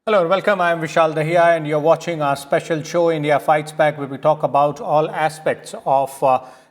Hello and welcome. I am Vishal Dahiya, and you're watching our special show, India Fights Back, where we talk about all aspects of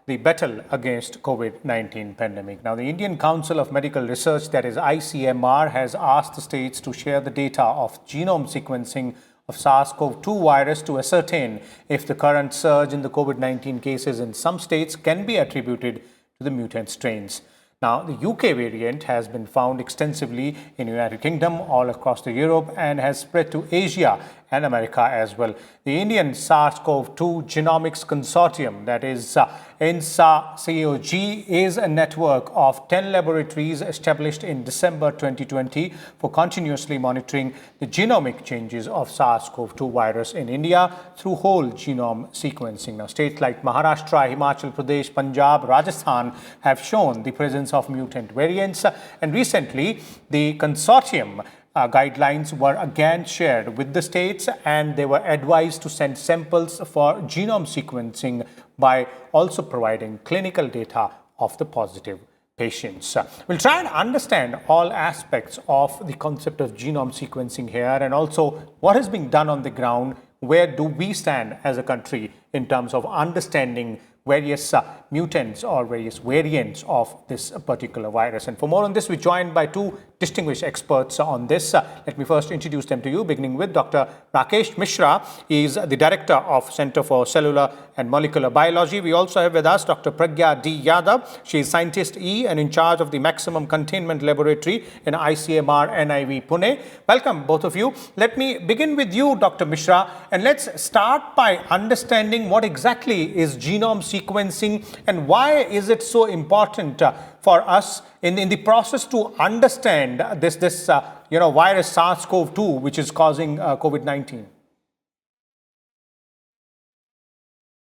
the battle against COVID-19 pandemic. Now, the Indian Council of Medical Research, that is ICMR, has asked the states to share the data of genome sequencing of SARS-CoV-2 virus to ascertain if the current surge in the COVID-19 cases in some states can be attributed to the mutant strains. Now, the UK variant has been found extensively in the United Kingdom, all across the Europe, and has spread to Asia and America as well. The Indian SARS-CoV-2 Genomics Consortium, that is INSA-CoG, is a network of 10 laboratories established in December 2020 for continuously monitoring the genomic changes of SARS-CoV-2 virus in India through whole genome sequencing. Now, states like Maharashtra, Himachal Pradesh, Punjab, Rajasthan have shown the presence of mutant variants, and recently the consortium guidelines were again shared with the states, and they were advised to send samples for genome sequencing by also providing clinical data of the positive patients. We'll try and understand all aspects of the concept of genome sequencing here, and also what is being done on the ground. Where do we stand as a country in terms of understanding various mutants or various variants of this particular virus? And for more on this, we're joined by two distinguished experts on this. Let me first introduce them to you, beginning with Dr. Rakesh Mishra. He is the director of Center for Cellular and Molecular Biology. We also have with us Dr. Pragya D. Yadav. She is Scientist E and in charge of the Maximum Containment Laboratory in ICMR NIV Pune. Welcome, both of you. Let me begin with you, Dr. Mishra, and let's start by understanding what exactly is genome sequencing and why is it so important for us in the process to understand this virus SARS-CoV-2, which is causing COVID-19.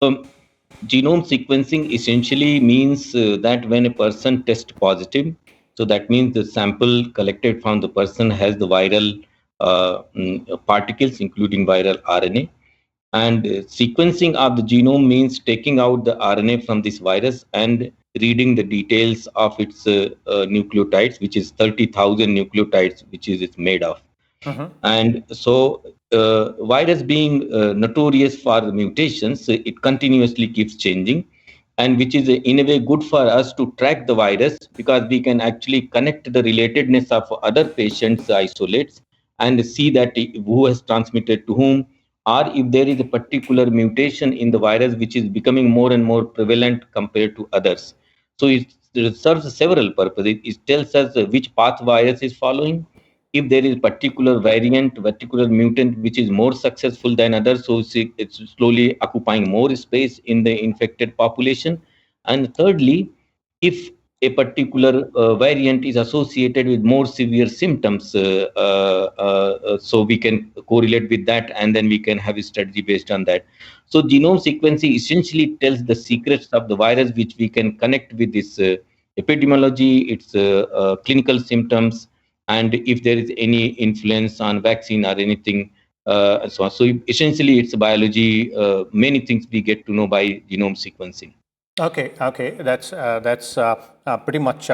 Genome sequencing essentially means that when a person tests positive, so that means the sample collected from the person has the viral particles, including viral RNA. And sequencing of the genome means taking out the RNA from this virus and reading the details of its nucleotides, which is 30,000 nucleotides, which is it's made of. And so virus being notorious for the mutations, it continuously keeps changing, and which is in a way good for us to track the virus, because we can actually connect the relatedness of other patients' isolates and see that who has transmitted to whom, or if there is a particular mutation in the virus which is becoming more and more prevalent compared to others. So it serves several purposes. It tells us which path virus is following, if there is particular variant, particular mutant which is more successful than others, so it's slowly occupying more space in the infected population. And thirdly, if a particular variant is associated with more severe symptoms, so we can correlate with that, and then we can have a strategy based on that. So genome sequencing essentially tells the secrets of the virus, which we can connect with this epidemiology, its clinical symptoms, and if there is any influence on vaccine or anything, so on. So essentially, it's biology. Many things we get to know by genome sequencing. Okay, that's pretty much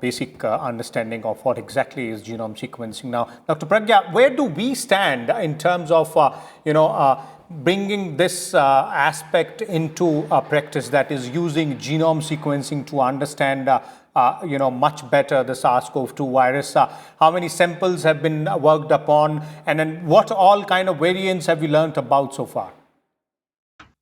basic understanding of what exactly is genome sequencing. Now, Dr. Pragya, where do we stand in terms of bringing this aspect into practice, that is using genome sequencing to understand much better the SARS-CoV-2 virus? How many samples have been worked upon, and then what all kind of variants have we learned about so far?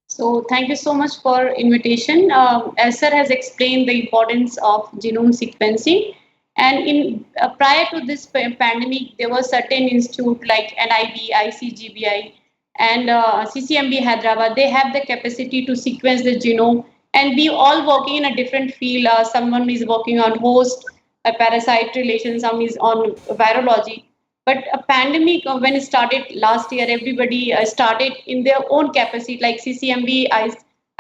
So thank you so much for invitation. As sir has explained the importance of genome sequencing, and in prior to this pandemic, there were certain institutes like NIV, ICGBI, and CCMB Hyderabad. They have the capacity to sequence the genome, and we all working in a different field. Someone is working on host, parasite relations, some is on virology. But a pandemic, when it started last year, everybody started in their own capacity, like CCMB,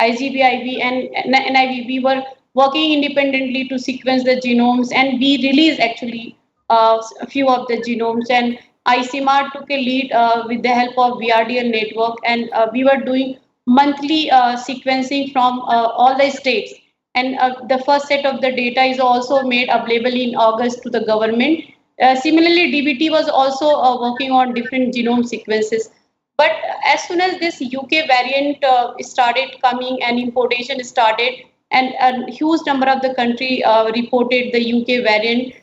IGBIV, and NIV. We were working independently to sequence the genomes, and we released actually a few of the genomes. And ICMR took a lead with the help of VRDL network, and we were doing monthly sequencing from all the states. And the first set of the data is also made available in August to the government. Similarly, DBT was also working on different genome sequences. But as soon as this UK variant started coming and importation started, and a huge number of the country reported the UK variant,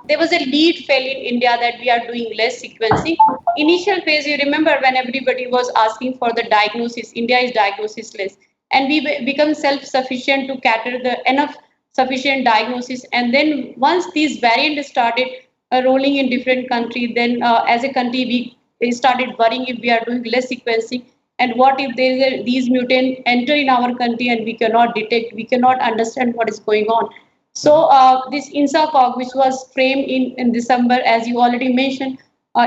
there was a lead fell in India that we are doing less sequencing. Initial phase, you remember when everybody was asking for the diagnosis, India is diagnosis less, and we become self-sufficient to cater the enough sufficient diagnosis. And then once these variants started rolling in different countries, then as a country we started worrying if we are doing less sequencing, and what if these mutants enter in our country and we cannot detect, we cannot understand what is going on. So this INSACOG, which was framed in December, as you already mentioned,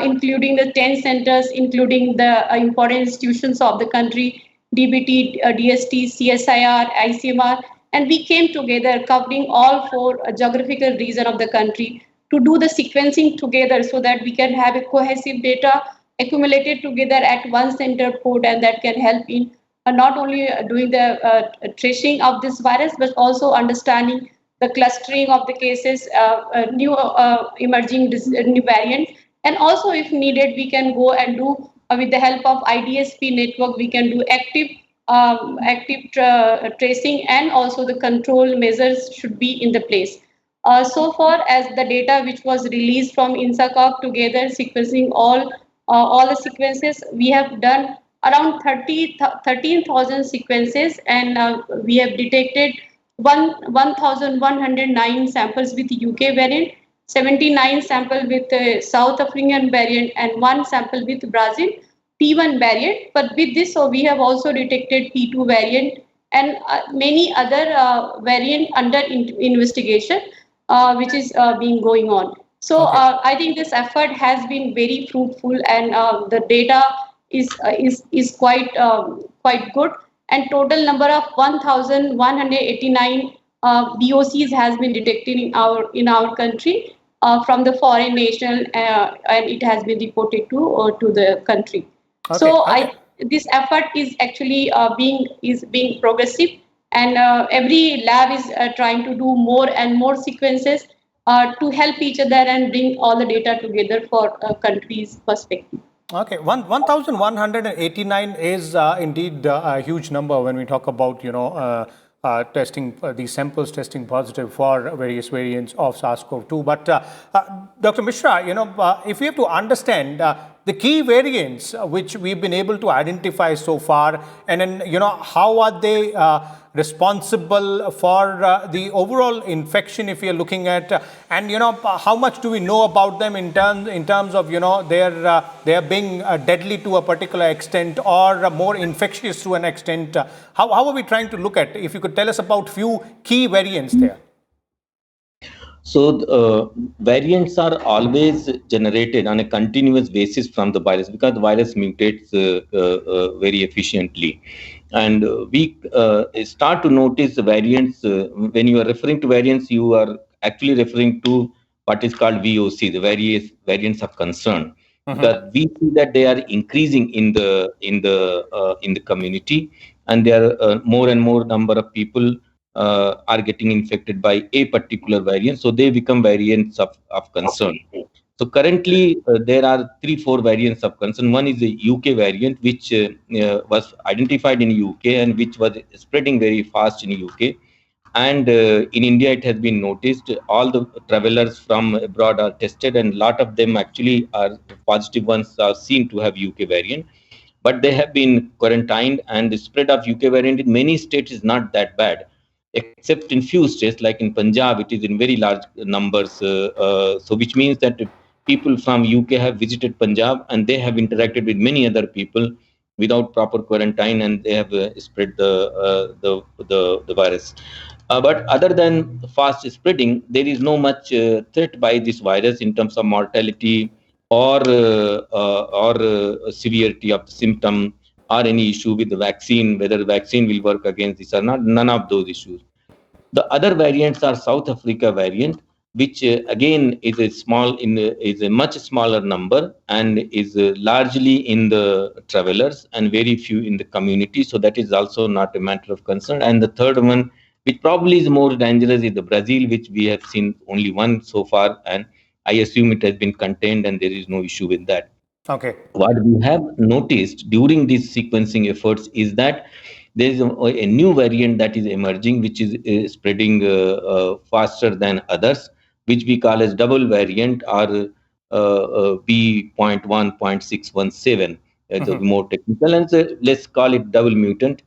including the 10 centers, including the important institutions of the country, DBT, DST, CSIR, ICMR, and we came together covering all four geographical regions of the country to do the sequencing together so that we can have a cohesive data accumulated together at one center code, and that can help in not only doing the tracing of this virus, but also understanding the clustering of the cases, new emerging new variants, and also if needed, we can go and do with the help of IDSP network, we can do active tracing, and also the control measures should be in the place. So far as the data which was released from INSACOG together sequencing all the sequences, we have done around 13,000 sequences, and we have detected 1,109 samples with UK variant, 79 samples with South African variant, and 1 sample with Brazil P1 variant. But with this, so we have also detected P2 variant and many other variant under investigation, which is being going on. So I think this effort has been very fruitful, and the data is quite good. And total number of 1,189 BOCs has been detected in our country from the foreign national, and it has been reported to the country. Okay. So this effort is actually being progressive, and every lab is trying to do more and more sequences to help each other and bring all the data together for country's perspective. Okay, 1,189 is indeed a huge number when we talk about, testing these samples testing positive for various variants of SARS-CoV-2. But Dr. Mishra, if we have to understand the key variants which we've been able to identify so far, and then how are they responsible for the overall infection, if we are looking at, and how much do we know about them in terms of they're being deadly to a particular extent or more infectious to an extent? How are we trying to look at? If you could tell us about few key variants there. So variants are always generated on a continuous basis from the virus, because the virus mutates very efficiently. And we start to notice the variants. When you are referring to variants, you are actually referring to what is called VOC, the various variants of concern. Because we see that they are increasing in the community, and there are more and more number of people are getting infected by a particular variant, so they become variants of concern. So currently there are 3-4 variants of concern. One is the UK variant, which was identified in UK and which was spreading very fast in UK. And in India, it has been noticed. All the travelers from abroad are tested, and a lot of them actually are positive ones are seen to have UK variant. But they have been quarantined, and the spread of UK variant in many states is not that bad, except in few states like in Punjab, it is in very large numbers. So which means that people from UK have visited Punjab and they have interacted with many other people without proper quarantine, and they have spread the virus. But other than fast spreading, there is no much threat by this virus in terms of mortality or severity of the symptom, or any issue with the vaccine, whether the vaccine will work against this or not. None of those issues. The other variants are South Africa variant, which again is a much smaller number and is largely in the travelers and very few in the community. So that is also not a matter of concern. And the third one, which probably is more dangerous, is the Brazil, which we have seen only one so far, and I assume it has been contained and there is no issue with that. Okay. What we have noticed during these sequencing efforts is that there is a new variant that is emerging, which is spreading faster than others, which we call as double variant or B.1.617, the more technical, and so let's call it double mutant.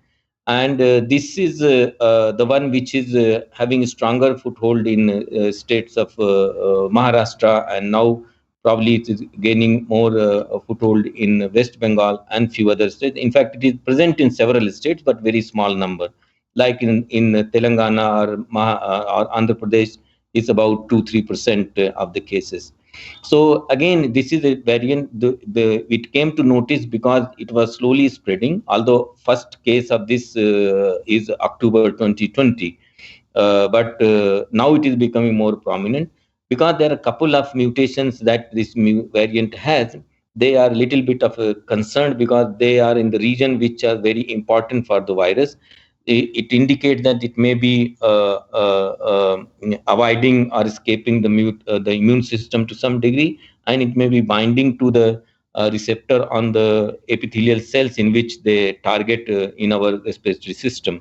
And this is the one which is having a stronger foothold in states of Maharashtra, and now probably it is gaining more foothold in West Bengal and few other states. In fact, it is present in several states, but very small number. Like in Telangana or Andhra Pradesh, it's about 2-3% of the cases. So again, this is a variant. It came to notice because it was slowly spreading. Although first case of this is October 2020, but now it is becoming more prominent because there are a couple of mutations that this variant has. They are a little bit of a concern because they are in the region which are very important for the virus. It indicates that it may be avoiding or escaping the immune system to some degree, and it may be binding to the receptor on the epithelial cells in which they target in our respiratory system.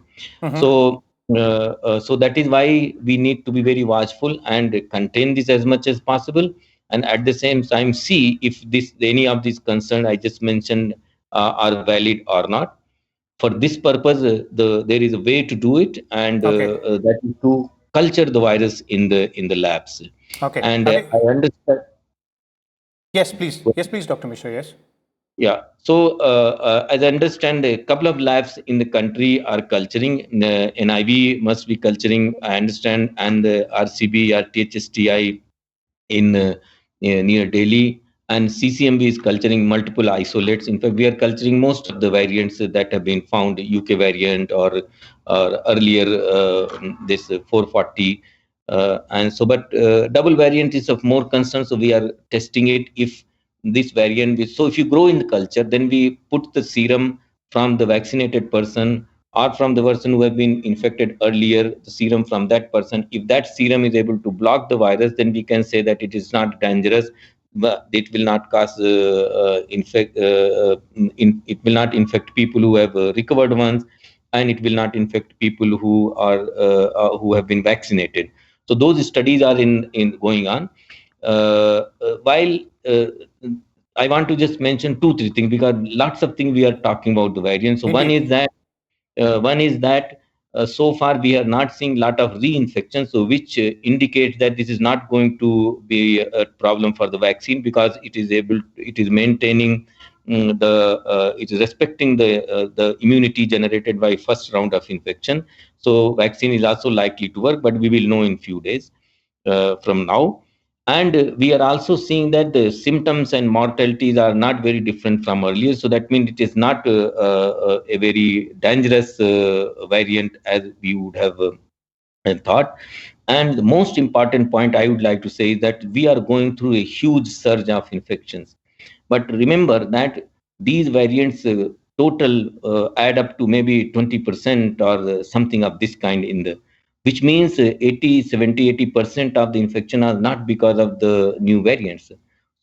So so that is why we need to be very watchful and contain this as much as possible, and at the same time see if this any of these concerns I just mentioned are valid or not. For this purpose, there is a way to do it, and Okay. that is to culture the virus in the labs. Okay. And Okay. I understand. Yes, please. Yes, please, Dr. Mishra. Yes. Yeah. So, as I understand, a couple of labs in the country are culturing. NIV must be culturing, I understand, and RCB or THSTI in near Delhi, and CCMB is culturing multiple isolates. In fact, we are culturing most of the variants that have been found, UK variant or earlier this 440. And so, but double variant is of more concern. So we are testing it if this variant is. So if you grow in the culture, then we put the serum from the vaccinated person or from the person who have been infected earlier, the serum from that person. If that serum is able to block the virus, then we can say that it is not dangerous, but it will not cause it will not infect people who have recovered ones, and it will not infect people who have been vaccinated. So those studies are in going on. While I want to just mention 2-3 things because lots of things we are talking about the variants. So Indeed. one is that so far we are not seeing a lot of reinfections, so which indicates that this is not going to be a problem for the vaccine because it is maintaining it is respecting the immunity generated by first round of infection. So vaccine is also likely to work, but we will know in few days from now. And we are also seeing that the symptoms and mortalities are not very different from earlier. So that means it is not a very dangerous variant as we would have thought. And the most important point I would like to say is that we are going through a huge surge of infections. But remember that these variants total add up to maybe 20% or something of this kind in the, which means 80, 70, 80% of the infection are not because of the new variants.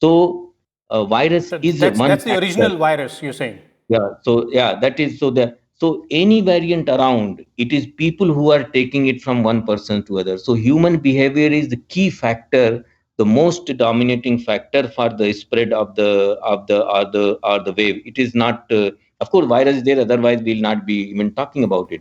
So virus So is one that's the factor. original virus you're saying. Yeah. So yeah, that is so the so any variant around, it is people who are taking it from one person to other. So human behavior is the key factor, the most dominating factor for the spread of the wave. It is not, of course, virus is there. Otherwise, we'll not be even talking about it.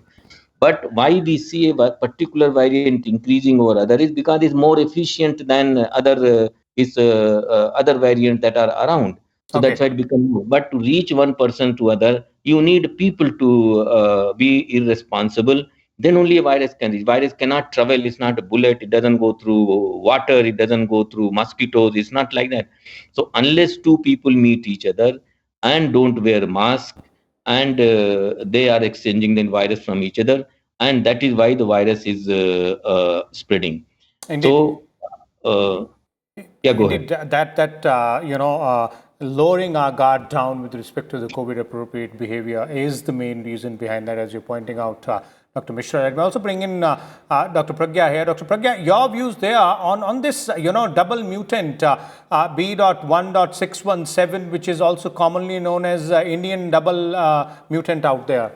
But why we see a particular variant increasing over other is because it's more efficient than other variants that are around. So that's why Okay. it becomes more. But to reach one person to other, you need people to be irresponsible. Then only a virus can reach. Virus cannot travel. It's not a bullet. It doesn't go through water. It doesn't go through mosquitoes. It's not like that. So unless two people meet each other and don't wear mask, and they are exchanging the virus from each other, and that is why the virus is spreading. Indeed. So yeah, go Indeed, ahead. lowering our guard down with respect to the COVID appropriate behavior is the main reason behind that, as you're pointing out, Dr. Mishra. Let me also bring in Dr. Pragya here. Dr. Pragya, your views there on this, double mutant B.1.617, which is also commonly known as Indian double mutant out there.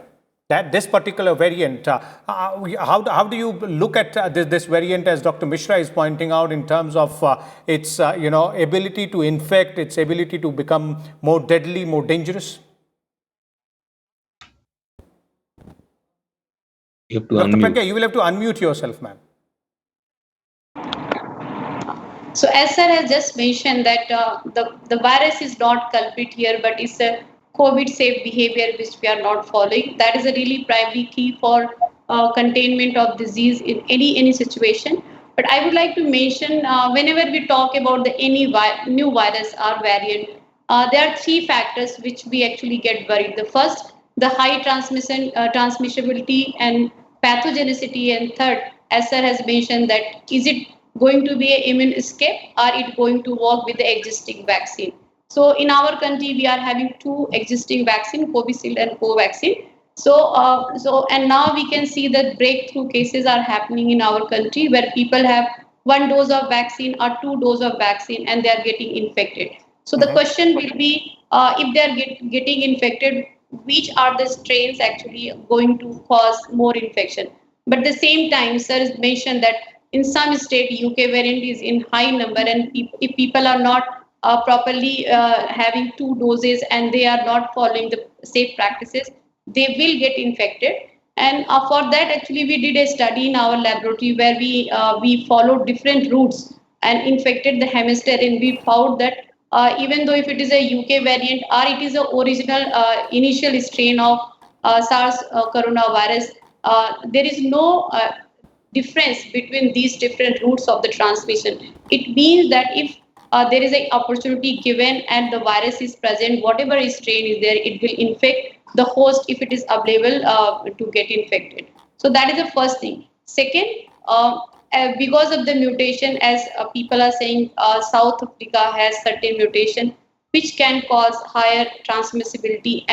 That this particular variant, how do you look at this variant, as Dr. Mishra is pointing out, in terms of its ability to infect, its ability to become more deadly, more dangerous? You have to Dr. unmute. Pragya, you will have to unmute yourself, ma'am. So as sir has just mentioned that the virus is not culprit here, but it's a COVID safe behavior which we are not following. That is a really primary key for containment of disease in any situation. But I would like to mention whenever we talk about the any new virus or variant, there are three factors which we actually get worried. The first, the high transmissibility and pathogenicity, and third, as sir has mentioned, that is it going to be an immune escape or it going to work with the existing vaccine. So in our country, we are having two existing vaccine, Covishield and Covaxin. And now we can see that breakthrough cases are happening in our country where people have one dose of vaccine or two doses of vaccine and they are getting infected. So the question will be, if they are getting infected, which are the strains actually going to cause more infection? But at the same time, sir has mentioned that in some state, UK variant is in high number, and if people are not properly having two doses and they are not following the safe practices, they will get infected. And for that, actually, we did a study in our laboratory where we followed different routes and infected the hamster, and we found that even though if it is a UK variant or it is a original initial strain of SARS coronavirus, there is no difference between these different routes of the transmission. It means that if there is an opportunity given and the virus is present, whatever strain is there, it will infect the host if it is available to get infected. So that is the first thing. Second, because of the mutation, as people are saying, South Africa has certain mutation which can cause higher transmissibility.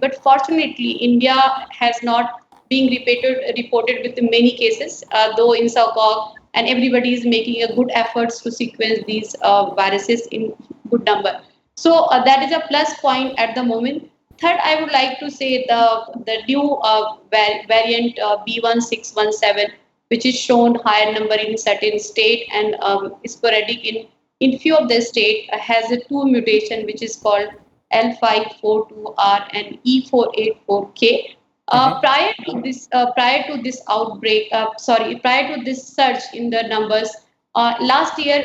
But fortunately, India has not being reported with many cases, though in SARS-CoV, and everybody is making a good efforts to sequence these viruses in good number. So that is a plus point at the moment. Third, I would like to say the new variant B.1.617, which is shown higher number in certain state and sporadic in few of the state, has a two mutation which is called L542R and E484K. Prior to this outbreak, prior to this surge in the numbers, last year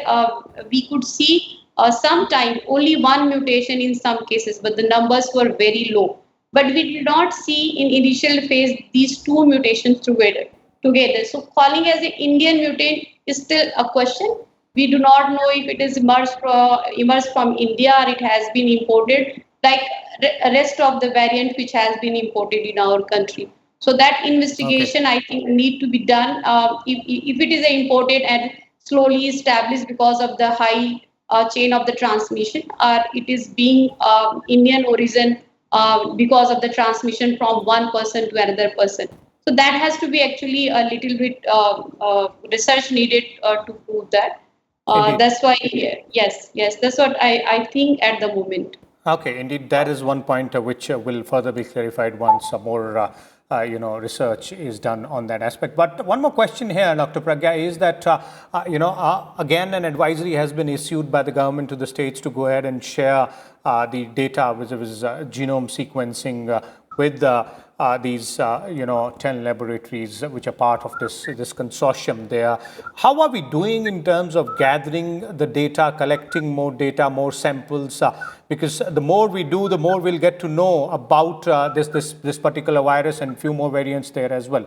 we could see sometime only one mutation in some cases, but the numbers were very low. But we did not see in initial phase these two mutations together. So calling as an Indian mutant is still a question. We do not know if it is emerged from India or it has been imported, like rest of the variant which has been imported in our country. So that investigation, I think, need to be done. If it is imported and slowly established because of the high chain of the transmission, or it is being Indian origin because of the transmission from one person to another person. So that has to be actually a little bit research needed to prove that. That's why, yes, that's what I think at the moment. Okay, indeed, that is one point which will further be clarified once more, research is done on that aspect. But one more question here, Dr. Pragya, is that, again, an advisory has been issued by the government to the states to go ahead and share the data with genome sequencing with these 10 laboratories which are part of this consortium there. How are we doing in terms of gathering the data, collecting more data, more samples? Because the more we do, the more we'll get to know about this particular virus and few more variants there as well.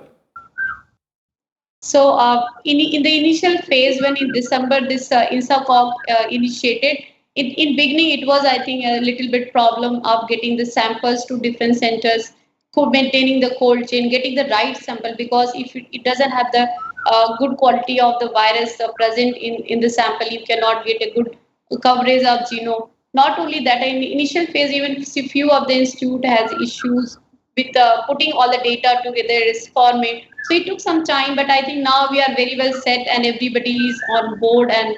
So in the initial phase, when in December this INSACOG initiated, in beginning it was, I think, a little bit problem of getting the samples to different centers, maintaining the cold chain, getting the right sample, because if it doesn't have the good quality of the virus present in the sample, you cannot get a good coverage of genome. Not only that, in the initial phase, even few of the institute has issues with putting all the data together, is format. So it took some time, but I think now we are very well set and everybody is on board, and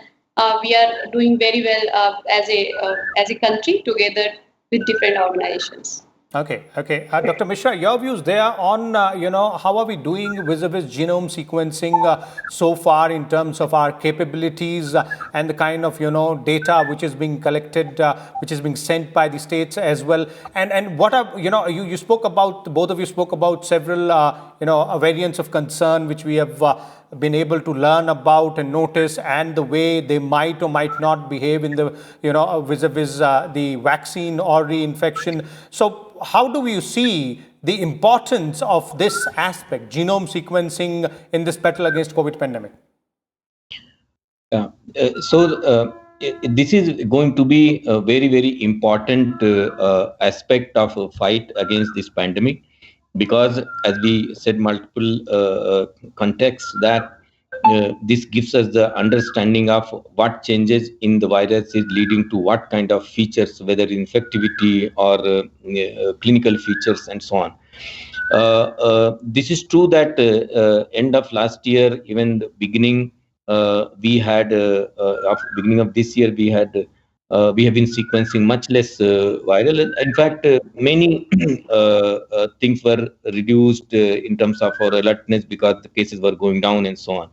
we are doing very well as a country together with different organizations. Okay, okay. Dr. Mishra, your views there on, how are we doing vis-a-vis genome sequencing so far in terms of our capabilities and the kind of, data which is being collected, which is being sent by the states as well. And what are, you spoke about, both of you spoke about several, variants of concern which we have been able to learn about and notice, and the way they might or might not behave in the, vis-a-vis the vaccine or reinfection. So how do you see the importance of this aspect, genome sequencing, in this battle against COVID pandemic? This is going to be a very, very important aspect of a fight against this pandemic, because as we said multiple contexts, that this gives us the understanding of what changes in the virus is leading to what kind of features, whether infectivity or clinical features and so on. This is true that end of last year, even the beginning, we had beginning of this year, we have been sequencing much less viral. In fact, many things were reduced in terms of our alertness because the cases were going down and so on.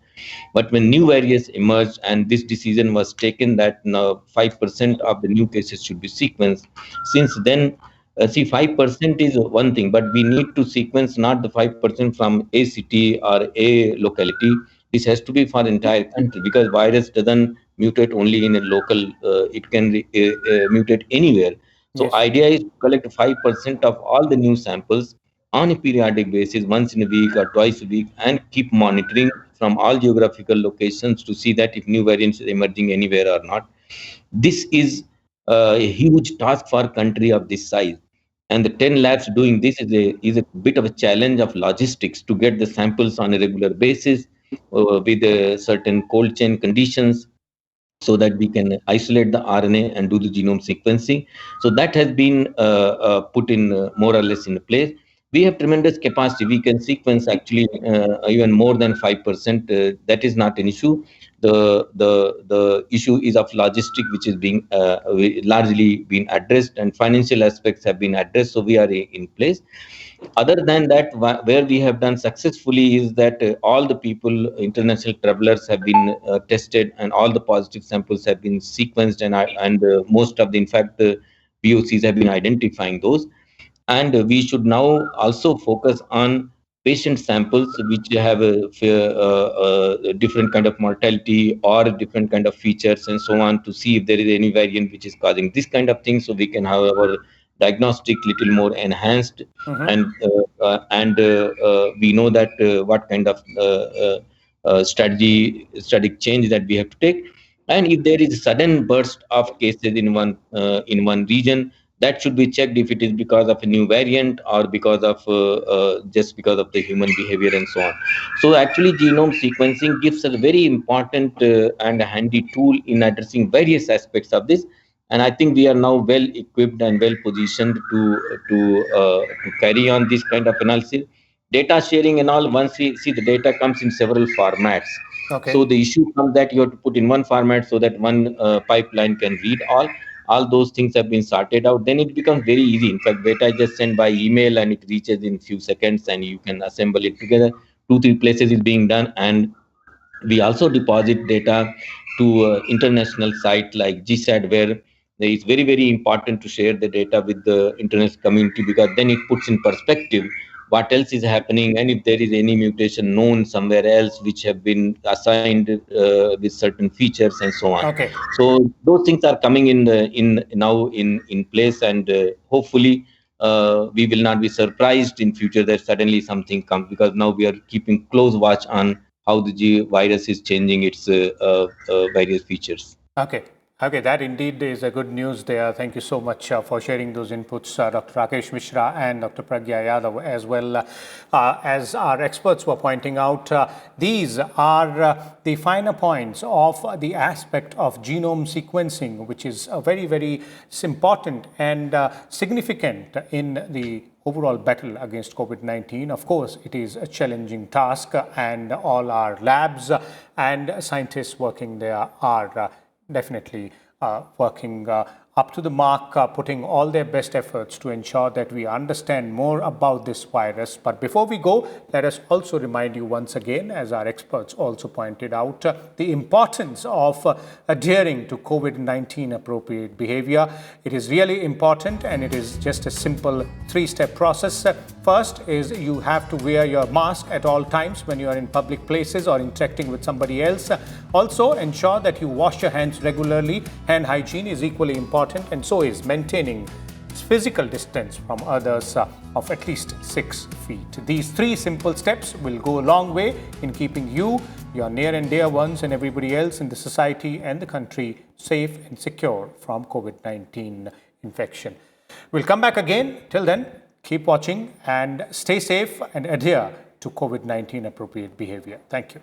But when new variants emerged and this decision was taken that now 5% of the new cases should be sequenced, since then, 5% is one thing, but we need to sequence not the 5% from a city or a locality. This has to be for the entire country, because virus doesn't mutate only in a local, it can mutate anywhere. So Yes. idea is to collect 5% of all the new samples on a periodic basis, once in a week or twice a week, and keep monitoring from all geographical locations to see that if new variants are emerging anywhere or not. This is a huge task for a country of this size. And the 10 labs doing this is a bit of a challenge of logistics to get the samples on a regular basis with certain cold chain conditions, so that we can isolate the RNA and do the genome sequencing. So that has been put in more or less in place. We have tremendous capacity. We can sequence actually even more than 5%. That is not an issue. The issue is of logistic, which is being largely been addressed, and financial aspects have been addressed. So we are in place. Other than that, where we have done successfully is that all the people, international travelers, have been tested, and all the positive samples have been sequenced, and most of the, in fact, POCs have been identifying those. And we should now also focus on patient samples which have a different kind of mortality or different kind of features and so on, to see if there is any variant which is causing this kind of thing, so we can have our diagnostic little more enhanced. And we know that what kind of strategic change that we have to take. And if there is a sudden burst of cases in one region, that should be checked if it is because of a new variant or because of just because of the human behavior and so on. So actually, genome sequencing gives us a very important and handy tool in addressing various aspects of this. And I think we are now well equipped and well positioned to carry on this kind of analysis. Data sharing and all, once we see the data comes in several formats. Okay. So the issue comes that you have to put in one format so that one pipeline can read all those things have been sorted out. Then it becomes very easy. In fact, data is just sent by email and it reaches in few seconds and you can assemble it together. 2-3 places is being done. And we also deposit data to international site like GSAT, where it's very, very important to share the data with the international community, because then it puts in perspective what else is happening, and if there is any mutation known somewhere else which have been assigned with certain features and so on. Okay. So those things are coming in place, and hopefully we will not be surprised in future that suddenly something comes, because now we are keeping close watch on how the virus is changing its various features. Okay. Okay, that indeed is a good news there. Thank you so much for sharing those inputs, Dr. Rakesh Mishra and Dr. Pragya Yadav as well. As our experts were pointing out, these are the finer points of the aspect of genome sequencing, which is very, very important and significant in the overall battle against COVID-19. Of course, it is a challenging task, and all our labs and scientists working there are definitely working up to the mark, putting all their best efforts to ensure that we understand more about this virus. But before we go, let us also remind you once again, as our experts also pointed out, the importance of adhering to COVID-19 appropriate behavior. It is really important, and it is just a simple three-step process. First is you have to wear your mask at all times when you are in public places or interacting with somebody else. Also, ensure that you wash your hands regularly. Hand hygiene is equally important, and so is maintaining physical distance from others of at least 6 feet. These three simple steps will go a long way in keeping you, your near and dear ones, and everybody else in the society and the country safe and secure from COVID-19 infection. We'll come back again. Till then, keep watching and stay safe and adhere to COVID-19 appropriate behavior. Thank you.